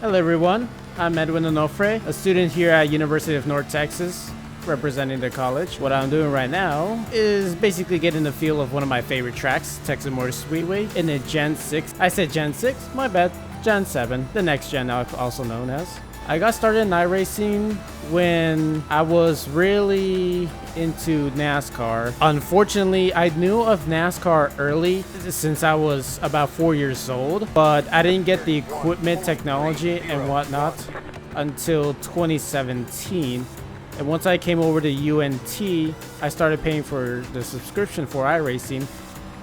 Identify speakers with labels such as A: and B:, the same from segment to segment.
A: Hello everyone, I'm Edwin Onofre, a student here at University of North Texas, representing the college. What I'm doing right now is basically getting the feel of one of my favorite tracks, Texas Motor Speedway, in the Gen 6. I said Gen 6, my bad, Gen 7, the next gen also known as. I got started in iRacing when I was really into NASCAR. Unfortunately, I knew of NASCAR early since I was about 4 years old, but I didn't get the equipment, technology, and whatnot until 2017. And once I came over to UNT, I started paying for the subscription for iRacing.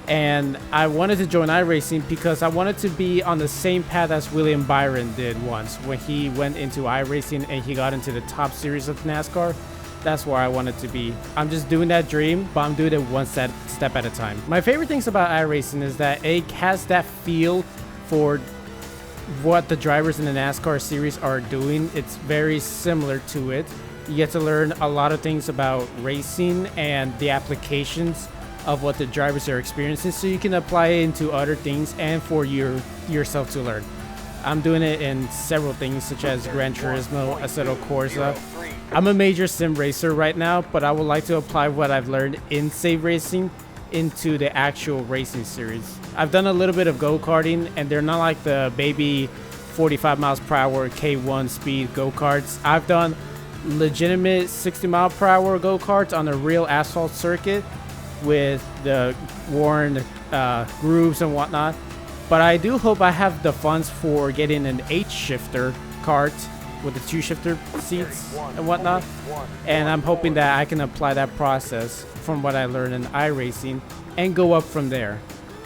A: And I wanted to join iRacing because I wanted to be on the same path as William Byron did once when he went into iRacing and he got into the top series of NASCAR. That's where I wanted to be. I'm just doing that dream, but I'm doing it one step at a time. My favorite things about iRacing is that it has that feel for what the drivers in the NASCAR series are doing. It's very similar to it. You get to learn a lot of things about racing and the applications of what the drivers are experiencing, so you can apply it into other things and for yourself to learn. I'm doing it in several things such as Gran Turismo, Assetto Corsa. I'm a major sim racer right now, but I would like to apply what I've learned in Save Racing into the actual racing series. I've done a little bit of go-karting, and they're not like the baby 45 miles per hour K1 speed go-karts. I've done legitimate 60 mile per hour go-karts on a real asphalt circuit with the worn grooves and whatnot, but I do hope I have the funds for getting an 8-shifter kart with the 2-shifter seats and whatnot, and I'm hoping that I can apply that process from what I learned in iRacing and go up from there.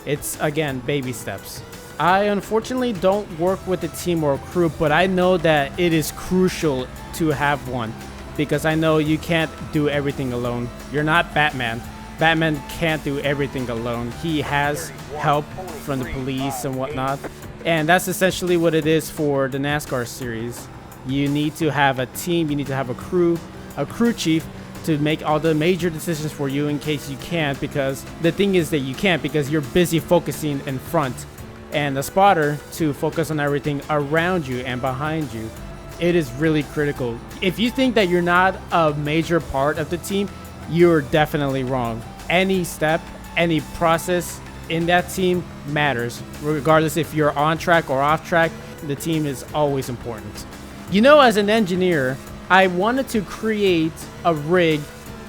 A: It's again baby steps. I unfortunately don't work with a team or a crew, but I know that it is crucial to have one because I know you can't do everything alone. You're not Batman. Batman can't do everything alone. He has help from the police and whatnot. And that's essentially what it is for the NASCAR series. You need to have a team, you need to have a crew chief to make all the major decisions for you in case you can't, because the thing is that you can't because you're busy focusing in front, and a spotter to focus on everything around you and behind you. It is really critical. If you think that you're not a major part of the team, you're definitely wrong. Any step, any process in that team matters. Regardless if you're on track or off track, the team is always important. You know, as an engineer, I wanted to create a rig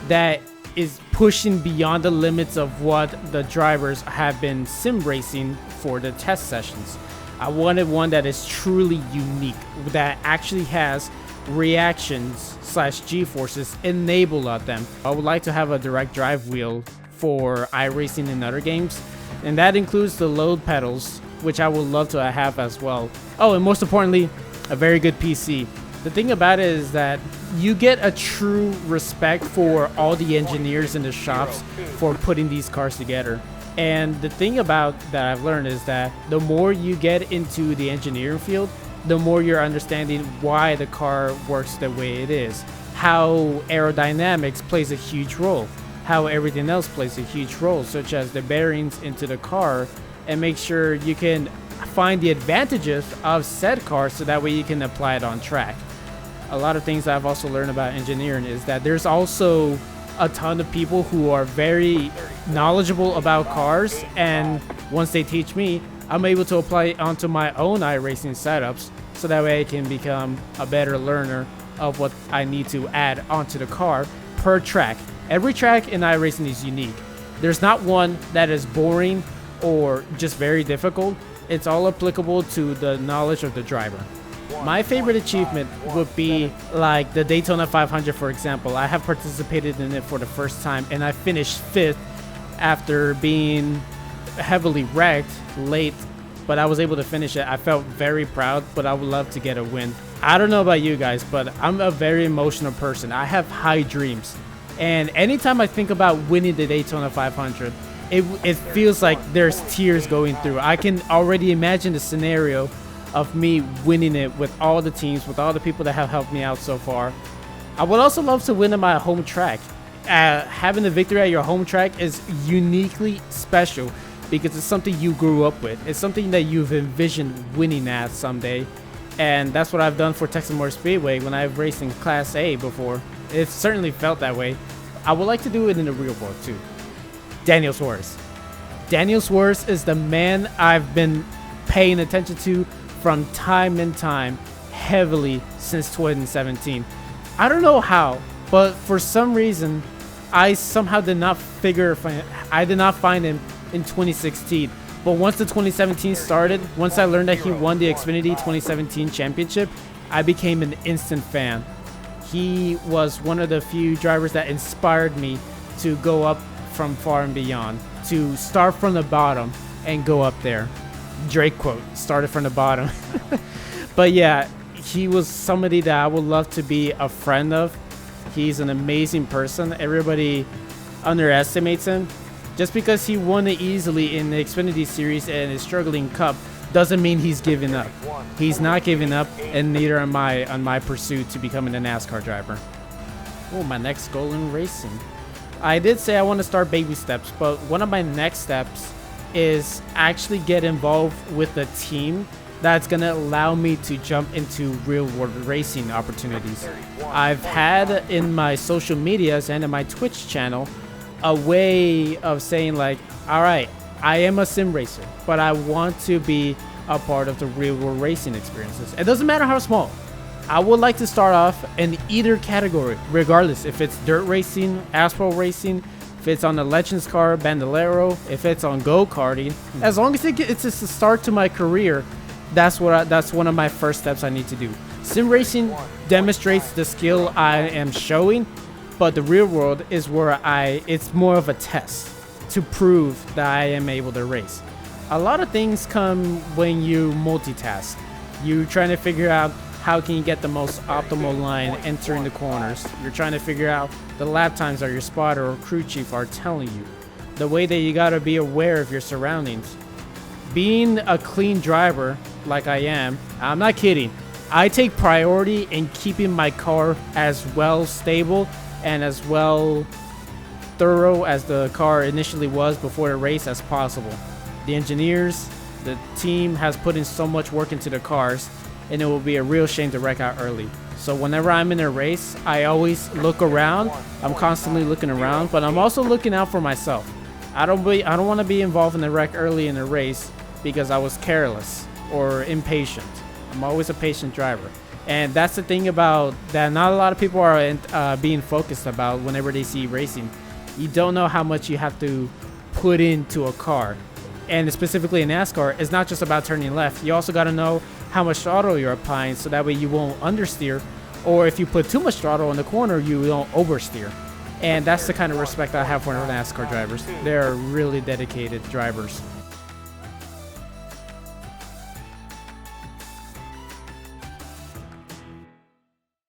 A: that is pushing beyond the limits of what the drivers have been sim racing for the test sessions. I wanted one that is truly unique, that actually has reactions / G-forces enabled on them. I would like to have a direct drive wheel for iRacing in other games, and that includes the load pedals, which I would love to have as well. Oh, and most importantly, a very good PC. The thing about it is that you get a true respect for all the engineers in the shops for putting these cars together. And the thing about that I've learned is that the more you get into the engineering field, the more you're understanding why the car works the way it is, how aerodynamics plays a huge role, how everything else plays a huge role, such as the bearings into the car, and make sure you can find the advantages of said car so that way you can apply it on track. A lot of things I've also learned about engineering is that there's also a ton of people who are very knowledgeable about cars, and once they teach me, I'm able to apply it onto my own iRacing setups so that way I can become a better learner of what I need to add onto the car per track. Every track in iRacing is unique. There's not one that is boring or just very difficult. It's all applicable to the knowledge of the driver. My favorite achievement would be like the Daytona 500, for example. I have participated in it for the first time, and I finished 5th after being heavily wrecked late, but I was able to finish it. I felt very proud, but I would love to get a win. I don't know about you guys, but I'm a very emotional person. I have high dreams, and anytime I think about winning the Daytona 500, it feels like there's tears going through. I can already imagine the scenario of me winning it with all the teams, with all the people that have helped me out so far. I would also love to win at my home track. Having the victory at your home track is uniquely special because it's something you grew up with. It's something that you've envisioned winning at someday. And that's what I've done for Texas Motor Speedway when I've raced in Class A before. It certainly felt that way. I would like to do it in the real world too. Daniel Suarez. Daniel Suarez is the man I've been paying attention to from time and time heavily since 2017. I don't know how, but for some reason, I somehow did not find him in 2016. But once the 2017 started, once I learned that he won the Xfinity 2017 championship, I became an instant fan. He was one of the few drivers that inspired me to go up from far and beyond, to start from the bottom and go up there. Drake quote, started from the bottom. But yeah, he was somebody that I would love to be a friend of. He's an amazing person. Everybody underestimates him. Just because he won it easily in the Xfinity Series and is struggling Cup doesn't mean he's giving up. He's not giving up, and neither am I on my pursuit to becoming a NASCAR driver. Oh, my next goal in racing. I did say I want to start baby steps, but one of my next steps is actually get involved with a team that's going to allow me to jump into real world racing opportunities. I've had in my social medias and in my Twitch channel a way of saying like, all right, I am a sim racer, but I want to be a part of the real world racing experiences. It doesn't matter how small. I would like to start off in either category, regardless if it's dirt racing, asphalt racing, if it's on the Legends car, Bandolero, if it's on go-karting. As long as it's just a start to my career, that's one of my first steps I need to do. Sim racing demonstrates the skill I am showing, but the real world is where it's more of a test to prove that I am able to race. A lot of things come when you multitask. You're trying to figure out how can you get the most optimal line entering the corners. You're trying to figure out the lap times that your spotter or crew chief are telling you. The way that you gotta be aware of your surroundings. Being a clean driver like I am, I'm not kidding. I take priority in keeping my car as well stable and as well thorough as the car initially was before the race as possible. The engineers, the team has put in so much work into the cars, and it will be a real shame to wreck out early. So whenever I'm in a race, I always look around. I'm constantly looking around, but I'm also looking out for myself. I don't want to be involved in the wreck early in the race because I was careless or impatient. I'm always a patient driver. And that's the thing about that not a lot of people are being focused about whenever they see racing. You don't know how much you have to put into a car. And specifically in NASCAR, it's not just about turning left. You also got to know how much throttle you're applying so that way you won't understeer. Or if you put too much throttle in the corner, you don't oversteer. And that's the kind of respect I have for NASCAR drivers. They're really dedicated drivers.